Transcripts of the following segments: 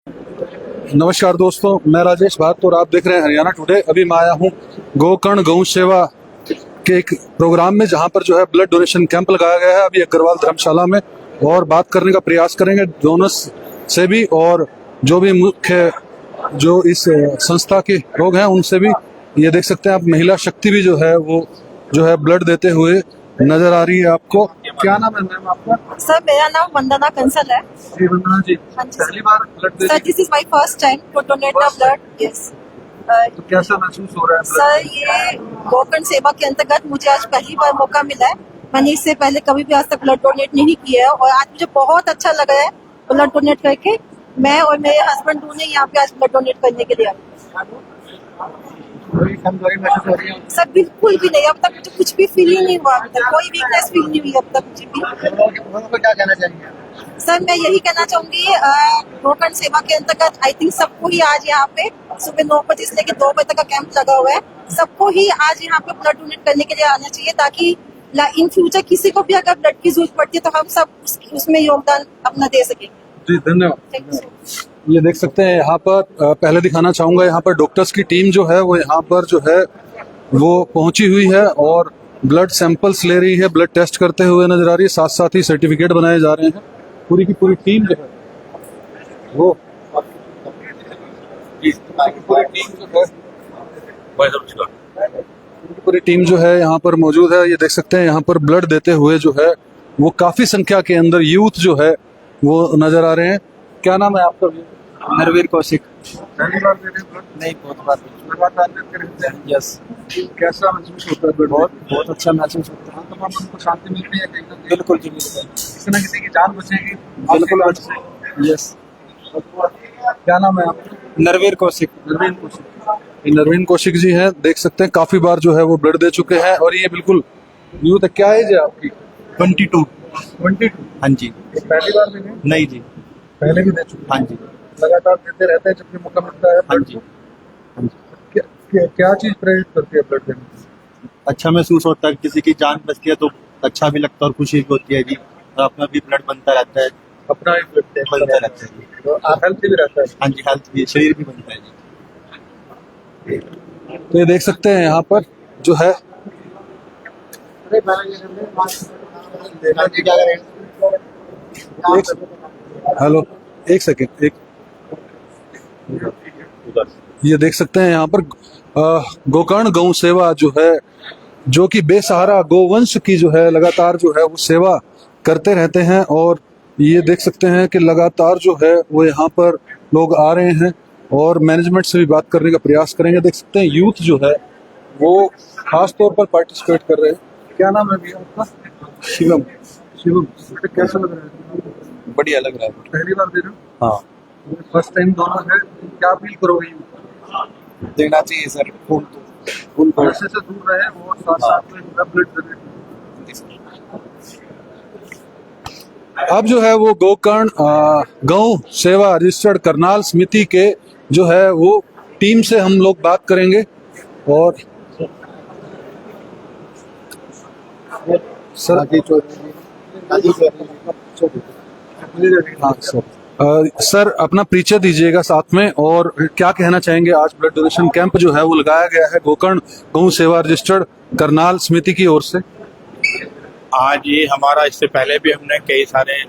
नमस्कार दोस्तों, मैं राजेश भात और आप देख रहे हैं हरियाणा टुडे। अभी मैं आया हूँ गोकर्ण गौ सेवा के एक प्रोग्राम में, जहाँ पर जो है ब्लड डोनेशन कैंप लगाया गया है अभी अग्रवाल धर्मशाला में। और बात करने का प्रयास करेंगे डोनर्स से भी, और जो भी मुख्य जो इस संस्था के लोग हैं उनसे भी। ये देख सकते हैं आप, महिला शक्ति भी जो है वो जो है ब्लड देते हुए नजर आ रही है आपको। क्या नाम है मैम आपका? सर, मेरा नाम वंदना कंसल है। जी वंदना जी, हाँ जी। पहली बार ब्लड दे sir, this is my first time to donate the blood. Yes तो कैसा महसूस हो रहा है? सर, ये गोकर्ण सेवा के अंतर्गत मुझे आज पहली बार मौका मिला है। मैंने इससे पहले कभी भी आज तक ब्लड डोनेट नहीं किया है और आज मुझे बहुत अच्छा लगा है ब्लड डोनेट करके। मैं और मेरे हस्बैंड दोनों यहाँ पे आज ब्लड डोनेट करने के लिए आए। कोई कमजोरी महसूस हो रही है? सर, बिल्कुल भी नहीं। अब तक मुझे कुछ भी फील ही नहीं हुआ, अभी तक कोई वीकनेस फील नहीं हुई अब तक मुझे भी। लोगों को क्या कहना चाहिए? सर, मैं यही कहना चाहूंगी, गोकर्ण सेवा के अंतर्गत आई थिंक सबको ही आज यहाँ पे सुबह 9 बजे से लेकर 2 बजे तक का कैंप लगा हुआ है। सबको ही आज यहाँ पे ब्लड डोनेट करने के लिए आना चाहिए, ताकि इन फ्यूचर किसी को भी अगर ब्लड की जरूरत पड़ती है तो हम सब उसमें योगदान अपना दे सकें। जी धन्यवाद। Thank you so much. ये देख सकते हैं यहाँ पर, पहले दिखाना चाहूंगा, यहाँ पर डॉक्टर्स की टीम जो है वो यहाँ पर जो है वो पहुंची हुई है और ब्लड सैंपल्स ले रही है, ब्लड टेस्ट करते हुए नजर आ रही है। साथ साथ ही सर्टिफिकेट बनाए जा रहे हैं। पूरी की पूरी टीम जो है वो पूरी टीम जो है यहाँ पर मौजूद है। ये देख सकते हैं यहाँ पर ब्लड देते हुए जो है वो काफी संख्या के अंदर यूथ जो है वो नजर आ रहे हैं। क्या नाम है आपका? नरवीर कौशिक। पहली बार दे रहे हैं ब्लड? नहीं, बहुत बार। लगातार देते रहते हैं? यस, कैसा महसूस होता है? बहुत बहुत अच्छा महसूस होता है। तो मन को शांति मिलती है कहीं ना कहीं? बिल्कुल जी, बिल्कुल। किसी न किसी की जान बचेगी बिल्कुल। आपके कार्ड से। यस। क्या नाम है आपका? नरवीर कौशिक। नरवीन कौशिक। ये नरवीन कौशिक जी हैं, देख सकते हैं काफी बार जो है वो ब्लड दे चुके हैं। और ये बिल्कुल यूथ है। क्या एज है आपकी? 22। 22। हाँ जी। पहली बार दे रहे हैं? नहीं जी। पहले भी दे चुके हाँ हैं? जी। लगातार देते रहते हैं जब भी मौका मिलता है हाँ ब्लड जी। को? हाँ जी। क्या चीज प्रेरित करती है ब्लड देने से? अच्छा महसूस होता है, किसी की जान बचती है तो अच्छा भी लगता है और खुशी भी होती है जी। और अपना भी ब्लड बनता रहता है, अपना ही ब्लड टेस्ट बनता रहता है जी। तो आप हेल्थी भी रहता है। हाँ जी, हेल्थ भी, शरीर भी बनता है जी। तो ये देख सकते हैं यहाँ पर जो है हेलो, एक सेकेंड, एक ये देख सकते हैं यहाँ पर गोकर्ण गौ सेवा जो है, जो कि बेसहारा गोवंश की जो है लगातार जो है वो सेवा करते रहते हैं। और ये देख सकते हैं कि लगातार जो है वो यहाँ पर लोग आ रहे हैं और मैनेजमेंट से भी बात करने का प्रयास करेंगे। देख सकते हैं यूथ जो है वो खास तौर पर पार्टिसिपेट कर रहे हैं। क्या नाम है भैया आपका? शिवम। शिवम। कैसा लग रहा है? बढ़िया लग रहा है। पहली बार दे रहे हो? हाँ, फर्स्ट टाइम दोनों है। क्या फील करोगे? देना चाहिए सर। खून नशे से दूर रहे और साथ साथ में ब्लड डोनेट। अब जो है वो गोकर्ण गौ सेवा रजिस्टर्ड करनाल समिति के जो है वो टीम से हम लोग बात करेंगे। और सर हाँ सर, अपना परिचय दीजिएगा साथ में, और क्या कहना चाहेंगे? आज ब्लड डोनेशन कैंप जो है वो लगाया गया है गोकर्ण गौ सेवा रजिस्टर्ड करनाल समिति की ओर से। आज ये हमारा, इससे पहले भी हमने कई सारे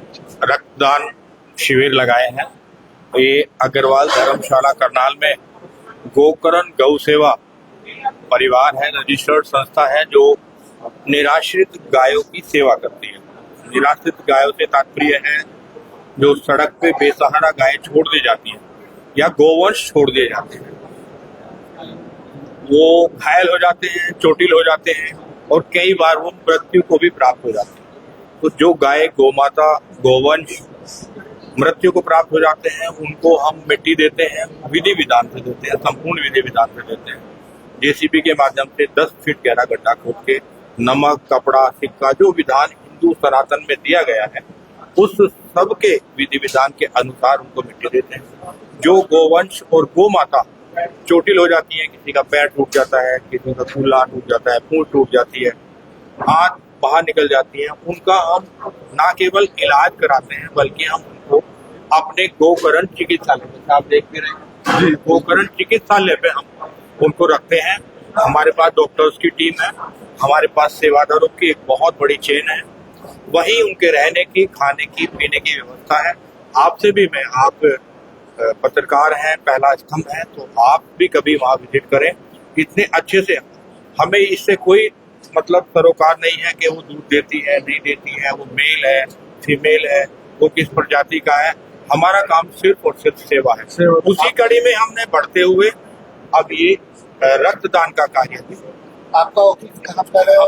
रक्तदान शिविर लगाए हैं। ये अग्रवाल धर्मशाला करनाल में गोकर्ण गौ सेवा परिवार है, रजिस्टर्ड संस्था है जो निराश्रित गायों की सेवा करती है। निराश्रित गायों से तात्पर्य है जो सड़क पे बेसहारा गायें छोड़ दी जाती हैं या गोवंश छोड़ दिए जाते हैं। वो घायल हो जाते हैं, चोटिल हो जाते हैं और कई बार वो मृत्यु को भी प्राप्त हो जाते हैं। तो जो गाय, गोमाता, गोवंश मृत्यु को प्राप्त हो जाते हैं उनको हम मिट्टी देते हैं, विधि विधान से देते हैं, संपूर्ण विधि विधान से देते हैं। जेसीबी के माध्यम से 10 फीट गहरा गड्ढा खोद के नमक, कपड़ा, सिक्का, जो विधान हिंदू सनातन में दिया गया है उस सब के विधि विधान के अनुसार उनको मिट्टी देते हैं। जो गोवंश और गोमाता चोटिल हो जाती है, किसी का पैर टूट जाता है, किसी का कूल्हा टूट जाता है, पूंछ टूट जाती है, आंख बाहर निकल जाती है, उनका हम ना केवल इलाज कराते हैं बल्कि हम उनको अपने गोकरण चिकित्सालय में, आप देख भी रहे हैं गोकरण चिकित्सालय पे हम उनको रखते हैं। हमारे पास डॉक्टर्स की टीम है, हमारे पास सेवादारों की एक बहुत बड़ी चेन है, वहीं उनके रहने की, खाने की, पीने की व्यवस्था है। आपसे भी मैं, आप पत्रकार हैं, पहला स्तंभ है, तो आप भी कभी वहां विजिट करें। इतने अच्छे से, हमें इससे कोई मतलब सरोकार नहीं है कि वो दूध देती है नहीं देती है, वो मेल है फीमेल है, वो किस प्रजाति का है। हमारा काम सिर्फ और सिर्फ सेवा है। उसी कड़ी में हमने बढ़ते हुए अब ये रक्तदान का कार्य किया। आपका ऑफिस कहाँ पर है और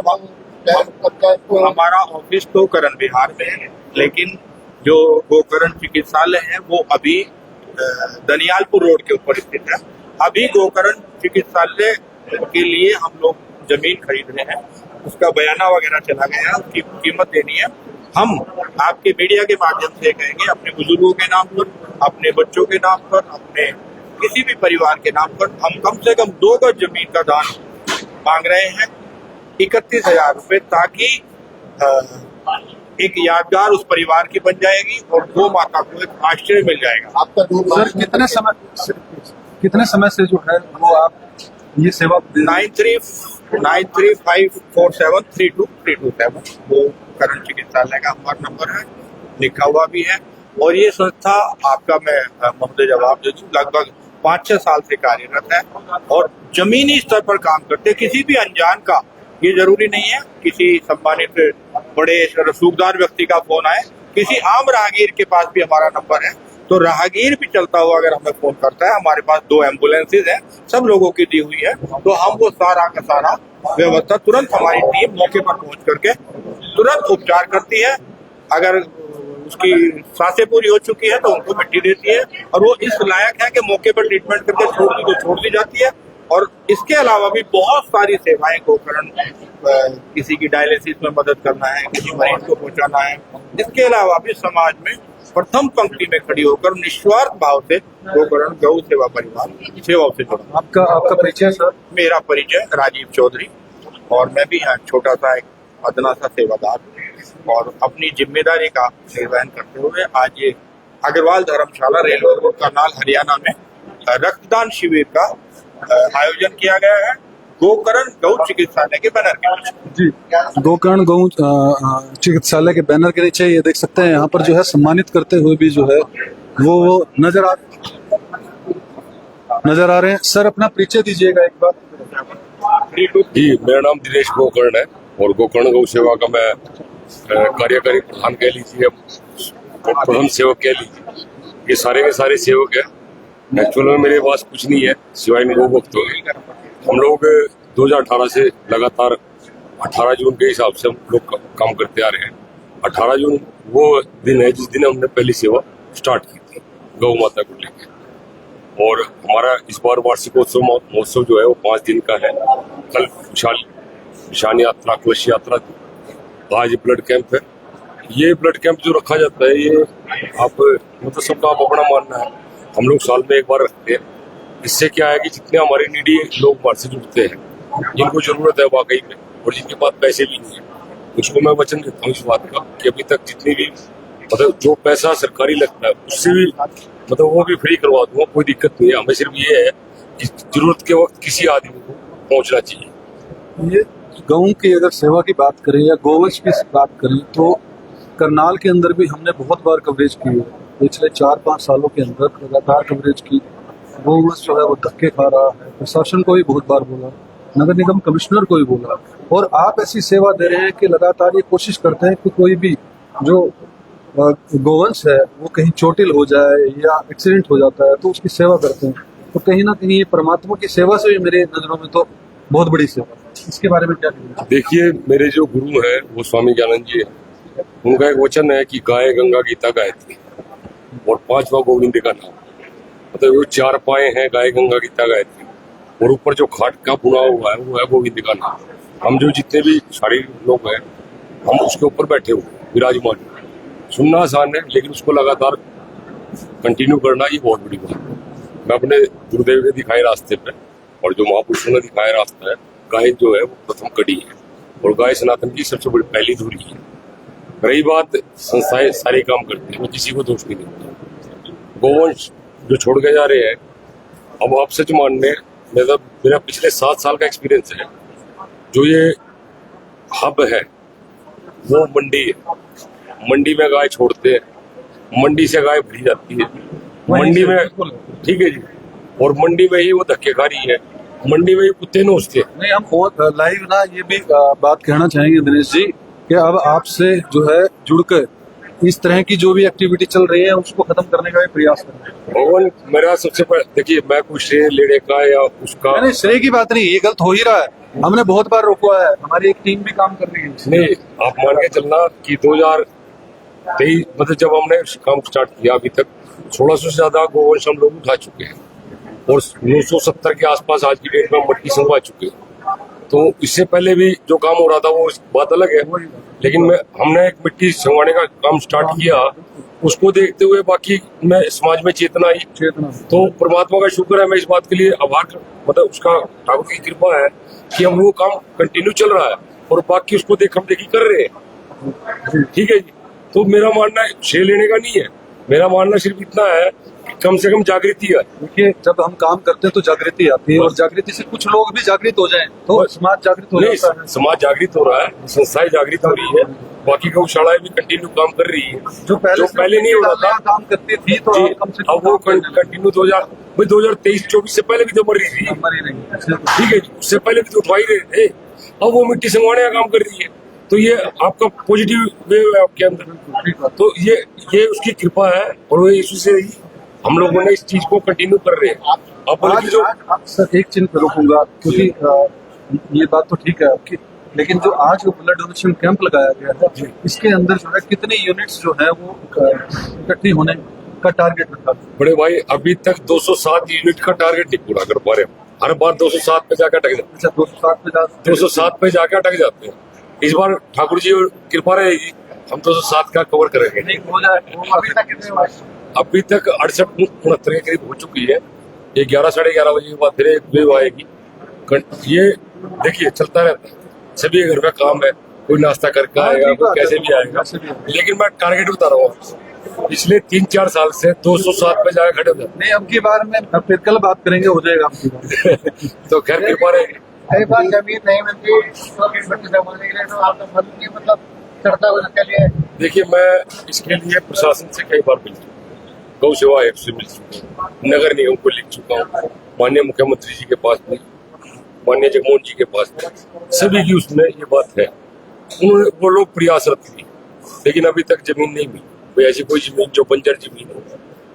हमारा ऑफिस तो करण विहार में है, लेकिन जो गोकरण चिकित्सालय है वो अभी दनियालपुर रोड के ऊपर स्थित है। अभी गोकरण चिकित्सालय के लिए हम लोग जमीन खरीद रहे हैं, उसका बयाना वगैरह चला गया है, उसकी कीमत देनी है। हम आपके मीडिया के माध्यम से कहेंगे, अपने बुजुर्गों के नाम पर, अपने बच्चों के नाम पर, अपने किसी भी परिवार के नाम पर हम कम से कम 2 गज जमीन का दान मांग रहे हैं, 31,000 रुपए, ताकि एक यादगार उस परिवार की बन जाएगी और गौ माता को एक आश्रय मिल जाएगा। आपका दूर सर कितने समय से जो है वो आप ये सेवा 935347323227 वो करण चिकित्सालय का हमारा नंबर है, लिखा हुआ भी है। और ये संस्था आपका मैं महोदय जवाब दे दूं, लगभग 5-6 साल से कार्यरत है और जमीनी स्तर पर काम करते। किसी भी अनजान का, ये जरूरी नहीं है किसी सम्मानित बड़े रसूखदार व्यक्ति का फोन आए, किसी आम राहगीर के पास भी हमारा नंबर है, तो राहगीर भी चलता हुआ अगर हमें फोन करता है, हमारे पास 2 एम्बुलेंसेज हैं, सब लोगों की दी हुई है, तो हम वो सारा का सारा व्यवस्था तुरंत हमारी टीम मौके पर पहुंच करके तुरंत उपचार करती है। अगर उसकी सांसें पूरी हो चुकी है तो उनको मिट्टी देती है, और वो इस लायक है कि मौके पर ट्रीटमेंट करके छोड़ दी तो छोड़ दी जाती है। और इसके अलावा भी बहुत सारी सेवाएं गोकरण, किसी की डायलिसिस में मदद करना है, किसी मरीज को पहुंचाना है, इसके अलावा भी समाज में प्रथम पंक्ति में खड़ी होकर निस्वार्थ भाव से गोकरण गौ सेवा परिवार सेवाओं से जुड़ा। आपका परिचय सर? मेरा परिचय राजीव चौधरी, और मैं भी यहाँ छोटा सा एक अदना सा सेवादार हूँ, और अपनी जिम्मेदारी का निर्वहन करते हुए आज ये अग्रवाल धर्मशाला, रेलवे रोड, करनाल, हरियाणा में रक्तदान शिविर का आयोजन किया गया है गोकरण गौ चिकित्सालय के बैनर के नीचे। जी, गोकर्ण गौ चिकित्सालय के बैनर के नीचे ये देख सकते हैं, यहाँ पर जो है सम्मानित करते हुए भी जो है वो नजर आ रहे हैं। सर अपना परिचय दीजिएगा एक बार। जी, मेरा नाम दिनेश गोकर्ण है और गोकर्ण गौ सेवा का मैं कार्यकारी प्रधान कह लीजिए, प्रथम सेवक कह लीजिए। ये सारे के सारे सेवक है। एक्चुअल में मेरे पास कुछ नहीं है सिवाय गौ भक्तों के। हम लोग 2018 से लगातार 18 जून के हिसाब से हम लोग काम करते आ रहे हैं। 18 जून वो दिन है जिस दिन हमने पहली सेवा स्टार्ट की थी गौ माता को लेकर। और हमारा इस बार वार्षिकोत्सव महोत्सव जो है वो 5 दिन का है। कल निशान यात्रा, कलश यात्रा, आज ब्लड कैंप है। ये ब्लड कैंप जो रखा जाता है, ये आप मतलब सबका आप अपना मानना है, हम लोग साल में एक बार रखते हैं। इससे क्या है कि जितने हमारे नीडी लोग हमारे से जुड़ते हैं, जिनको जरूरत है वाकई में, और जिनके पास पैसे भी नहीं है, उसको मैं वचन देता हूँ इस बात का कि अभी तक जितनी भी मतलब जो पैसा सरकारी लगता है उससे भी मतलब वो भी फ्री करवा दूंगा, कोई दिक्कत नहीं है। हमें सिर्फ ये है कि जरूरत के वक्त किसी आदमी को पहुंचना चाहिए। ये गौ की अगर सेवा की बात करें या गोवंश की बात करें तो करनाल के अंदर भी हमने बहुत बार कवरेज की है। पिछले 4-5 सालों के अंदर लगातार कवरेज की। गोवंश जो है वो धक्के खा रहा है, प्रशासन को भी बहुत बार बोला, नगर निगम कमिश्नर को भी बोला, और आप ऐसी सेवा दे रहे हैं कि लगातार ये कोशिश करते हैं कि कोई भी जो गोवंश है वो कहीं चोटिल हो जाए या एक्सीडेंट हो जाता है तो उसकी सेवा करते हैं। तो कहीं ना कहीं ये परमात्मा की सेवा से भी मेरे नजरों में तो बहुत बड़ी सेवा है। इसके बारे में क्या कहेंगे? देखिए, मेरे जो गुरु है वो स्वामी ज्ञानंद जी है। उनका एक वचन है कि गाय गंगा गीता गायत्री, और 5वां गोविंद का नाम, मतलब वो 4 पाए हैं गाय गंगा गीता गायत्री, और ऊपर जो खाट का बुना हुआ है वो है गोविंद का नाम। हम जो जितने भी सारे लोग हैं हम उसके ऊपर बैठे हुए विराजमान। सुनना आसान है लेकिन उसको लगातार कंटिन्यू करना ये बहुत बड़ी बात है। मैं अपने गुरुदेव के दिखाए रास्ते पे और जो महापुरुषों ने दिखाया रास्ता है, गाय जो है वो प्रथम कड़ी है और गाय सनातन की सबसे बड़ी पहली धुरी है। रही बात संस्थाएं सारे काम करती है, मैं किसी को दोष नहीं देता, गोवंश जो छोड़ के जा रहे हैं, अब आप सच मानने मेरा पिछले 7 साल का एक्सपीरियंस है, जो ये हब है वो मंडी है। मंडी में गाय छोड़ते हैं, मंडी से गाय भरी जाती है मंडी में, ठीक है जी, और मंडी में ही वो धक्के खा रही है, मंडी में ही कुत्ते नोचते हैं। नहीं, हम लाइव ना ये भी बात कहना चाहेंगे दिनेश जी कि अब आपसे जो है जुड़कर इस तरह की जो भी एक्टिविटी चल रही है उसको खत्म करने का भी प्रयास कर रहे हैं। भगवान मेरा सबसे पहले देखिए, मैं कुछ श्रेय लेने का या उसका नहीं, श्रेय की बात नहीं, ये गलत हो ही रहा है, हमने बहुत बार रोका है, हमारी एक टीम भी काम कर रही है। नहीं, आप मान के चलना कि 2023 मतलब जब हमने काम स्टार्ट किया अभी तक 1600 से ज्यादा गोवंश हम लोग उठा चुके हैं और 970 के आसपास आज की डेट में मट्टी संगवा चुके हैं। तो इससे पहले भी जो काम हो रहा था वो बात अलग है, लेकिन हमने एक मिट्टी संगवाने का काम स्टार्ट किया, उसको देखते हुए बाकी में समाज में चेतना आई। तो परमात्मा का शुक्र है, मैं इस बात के लिए आभार, मतलब उसका ठाकुर की कृपा है कि हम वो काम कंटिन्यू चल रहा है और बाकी उसको देखम देखी कर रहे हैं, ठीक है जी। तो मेरा मानना श्रेय लेने का नहीं है, मेरा मानना सिर्फ इतना है कि कम से कम जागृति है। देखिए, जब हम काम करते हैं तो जागृति आती है और जागृति से कुछ लोग भी जागृत हो जाएं तो समाज जागृत हो जाता है। समाज जागृत हो रहा है, संस्थाएं जागृत हो रही है, बाकी गौशालाएं भी कंटिन्यू काम कर रही है, जो पहले नहीं हो रहा था काम करती थी तो कम से अब वो कंटिन्यू 2023-24 से पहले भी तो मर रही थी, ठीक है, उससे पहले भी तो उठवा ही रहे थे, अब वो मिट्टी संगवाने का काम कर रही है। तो ये आपका पॉजिटिव वेव है आपके अंदर, तो ये उसकी कृपा है और वो इसी से ही हम लोगों ने इस चीज को कंटिन्यू कर रहे हैं। आप सर एक चिन्ह पे रोकूंगा, क्योंकि ये बात तो ठीक है आपकी, लेकिन जो आज जो ब्लड डोनेशन कैंप लगाया गया है इसके अंदर जो है कितने यूनिट्स जो है वो इकट्ठी होने का टारगेट रखा? बड़े भाई, अभी तक 207 यूनिट का टारगेट नहीं पूरा कर पा रहे, हर बार 207 पे जाकर अटक जाते हैं। 207 पे जाकर अटक जाते हैं। इस बार ठाकुर जी कृपा रहेगी, हम 207 का कवर करेंगे। अभी तक 68-69 के करीब हो चुकी है। ये 11 साढ़े 11 बजे के बाद फिर एक वेव आएगी। ये देखिए चलता रहता है, सभी घर का काम है, कोई नाश्ता करके आएगा, कोई कैसे भी आएगा, लेकिन मैं टारगेट बता रहा हूँ, पिछले 3-4 साल से 207 पे जाकर खड़े हो। नहीं, अब की बार में फिर कल बात करेंगे, हो जाएगा आपकी बात। तो खैर कृपा रहेगी। कई बार जमीन नहीं मिलती तो मिट्टी संभालने के लिए, तो आपका फल की मतलब चढ़ता हुआ के लिए। देखिए, मैं इसके लिए प्रशासन से कई बार मिल चुका हूँ, गौ सेवा आयुक्त से मिल चुका हूँ, नगर निगम को लिख चुका हूँ, माननीय मुख्यमंत्री जी के पास भी, माननीय जगमोहन जी के पास भी, सभी की उसमें ये बात है। उन्होंने वो लोग प्रयासरत थी, लेकिन अभी तक जमीन नहीं मिली, कोई ऐसी कोई जमीन जो बंजर जमीन हो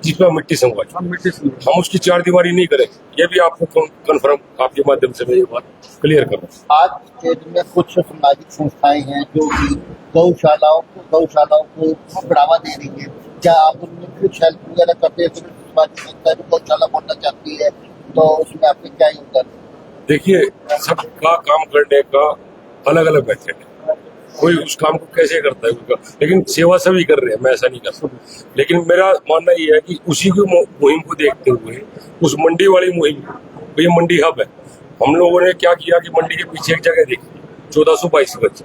जिसमें हम मिट्टी संगवा, हम उसकी 4 दीवारी नहीं करें। ये भी आपको कन्फर्म आपके माध्यम से मैं ये बात क्लियर करूँ। आज के दिन में कुछ सामाजिक संस्थाएं हैं जो कि गौशालाओं को बढ़ावा दे रही है, क्या आप उनमें कुछ हेल्प वगैरह करते हैं? सामाजिक संस्था जो गौशाला खोलना चाहती है तो उसमें आपके क्या योगदान? देखिए, सबका काम करने का अलग अलग मेथड है, कोई उस काम को कैसे करता है उसका, लेकिन सेवा सभी कर रहे हैं, मैं ऐसा नहीं कर सकता। लेकिन मेरा मानना ये है कि उसी की मुहिम को देखते हुए, उस मंडी वाली मुहिम, तो ये मंडी हब है, हम लोगों ने क्या किया कि मंडी के पीछे एक जगह देखी 1422 गज,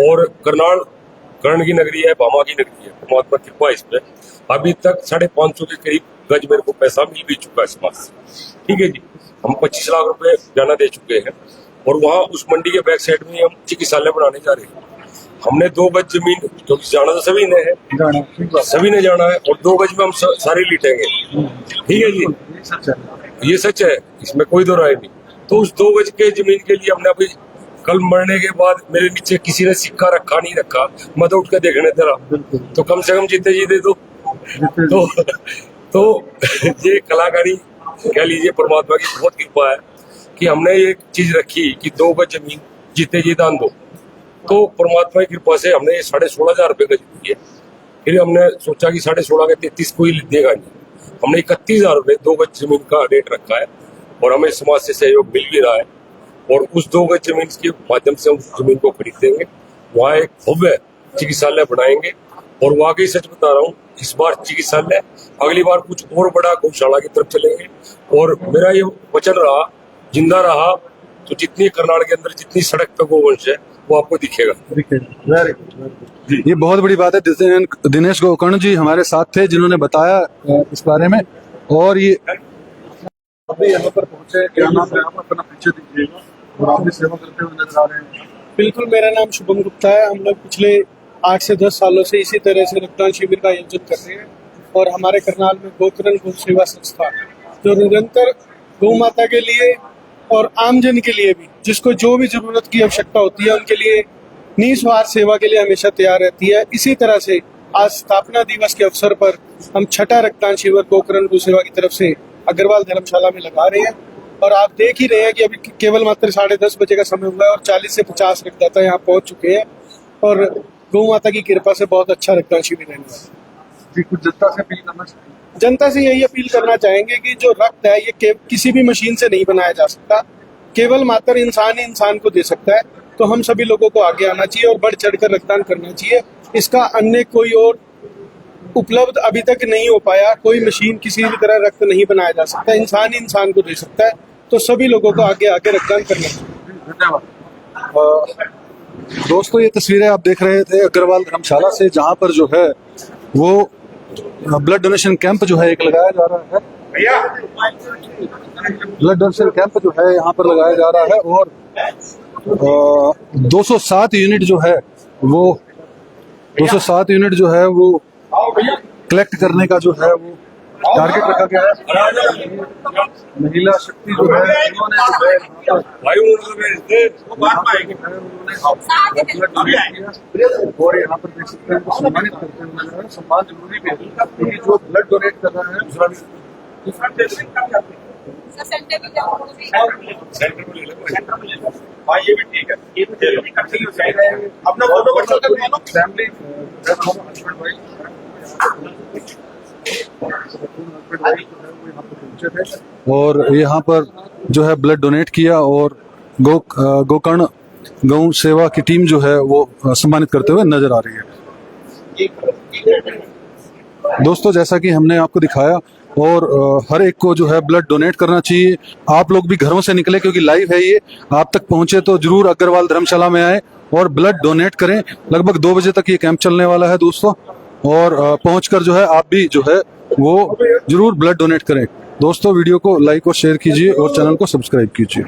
और कर्ण की नगरी है, भामा की नगरी है, परमात्मा कृपा इस पे अभी तक 550 के करीब गज मेरे को पैसा मिल भी चुका है समाज से, ठीक है जी। हम 25 लाख रुपए जाना दे चुके हैं और वहाँ उस मंडी के बैक साइड में हम चिकित्सालय बनाने जा रहे हैं। हमने 2 गज जमीन, क्योंकि जाना तो सभी ने है, सभी ने जाना है, और 2 गज में हम सारे लिटेंगे, ठीक है जी, ये सच है, इसमें कोई दो राय नहीं। तो उस 2 गज के जमीन के लिए हमने अभी कल मरने के बाद मेरे नीचे किसी ने सिक्का रखा नहीं रखा, मैं तो उठ के देखने तेरा, तो कम से कम जीते जी दे दो। तो ये कलाकारी कह लीजिए, परमात्मा की बहुत कृपा है कि हमने ये चीज रखी कि 2 गज जमीन जीते जी दान दो। तो परमात्मा की कृपा से हमने ये 16,500 रुपए गज दी है। फिर हमने सोचा कि 16,500 के 33 कोई देगा नहीं, हमने 31,000 रुपए 2 गज जमीन का रेट रखा है और हमें समाज से सहयोग मिल भी रहा है। और उस 2 गज जमीन के माध्यम से हम जमीन को खरीदेंगे, वहाँ एक भव्य चिकित्सालय बनाएंगे। और वाकई सच बता रहा हूँ, इस बार चिकित्सालय, अगली बार कुछ और बड़ा गौशाला की तरफ चलेंगे। और मेरा ये वचन रहा, जिंदा रहा तो जितनी करनाल के अंदर जितनी सड़क पे गोवंश है वो आपको दिखेगा। वेरी गुड, ये बहुत बड़ी बात है। दिनेश गोकर्ण जी हमारे साथ थे जिन्होंने बताया इस बारे में। और ये अभी यहाँ पर पहुंचे, क्या नाम है? आप अपना परिचय दीजिएगा और आप भी सेवा करते हुए नजर आ रहे हैं। बिल्कुल, मेरा नाम शुभम गुप्ता है। हम लोग पिछले 8 से 10 सालों से इसी तरह से रक्तदान शिविर का आयोजन कर रहे हैं और हमारे करनाल में गोकर्ण गौ सेवा संस्था जो निरंतर गौ माता के लिए और आमजन के लिए भी जिसको जो भी जरूरत की आवश्यकता होती है उनके लिए निस्वार्थ सेवा के लिए हमेशा तैयार रहती है। इसी तरह से आज स्थापना दिवस के अवसर पर हम छठा रक्तदान शिविर गोकर्ण गौ सेवा की तरफ से अग्रवाल धर्मशाला में लगा रहे हैं और आप देख ही रहे हैं कि अभी केवल मात्र 10:30 बजे का समय हुआ है और 40 से 50 रक्तदाता यहाँ पहुंच चुके हैं और गौ माता की कृपा से बहुत अच्छा रक्तदान शिविर रहने वाला है। जी, कुछ जनता से अपील करना चाहिए। जनता से यही अपील करना चाहेंगे कि जो रक्त है ये किसी भी मशीन से नहीं बनाया जा सकता, केवल मात्र इंसान ही इंसान को दे सकता है। तो हम सभी लोगों को आगे आना चाहिए और बढ़ चढ़कर रक्तदान करना चाहिए। इसका अन्य कोई और उपलब्ध अभी तक नहीं हो पाया। कोई मशीन किसी भी तरह रक्त नहीं बनाया जा सकता, इंसान ही इंसान को दे सकता है। तो सभी लोगों को आगे आके रक्तदान करना चाहिए। धन्यवाद। दोस्तों, ये तस्वीरें आप देख रहे थे अग्रवाल धर्मशाला से, जहां पर जो है वो ब्लड डोनेशन कैंप जो है एक लगाया जा रहा है। ब्लड डोनेशन कैंप जो है यहाँ पर लगाया जा रहा है और 207 यूनिट जो है वो 207 यूनिट जो है वो कलेक्ट करने का जो है वो टारगेट रखा गया है। महिला शक्ति जो है उन्होंने और यहाँ पर देख सकते हैं सम्मानित करते हुए नजर आ रहे हैं। सम्मान जरूरी भी है क्योंकि जो ब्लड डोनेट कर रहा है दूसरा भी ये भी ठीक है। अपना फोटो फैमिली और यहाँ पर जो है ब्लड डोनेट किया और गोकर्ण गौ सेवा की टीम जो है वो सम्मानित करते हुए नजर आ रही है। दोस्तों, जैसा कि हमने आपको दिखाया और हर एक को जो है ब्लड डोनेट करना चाहिए। आप लोग भी घरों से निकले क्योंकि लाइव है ये, आप तक पहुंचे तो जरूर अग्रवाल धर्मशाला में आए और ब्लड डोनेट करें। लगभग 2 बजे तक ये कैंप चलने वाला है दोस्तों, और पहुंचकर जो है आप भी जो है वो जरूर ब्लड डोनेट करें। दोस्तों, वीडियो को लाइक और शेयर कीजिए और चैनल को सब्सक्राइब कीजिए।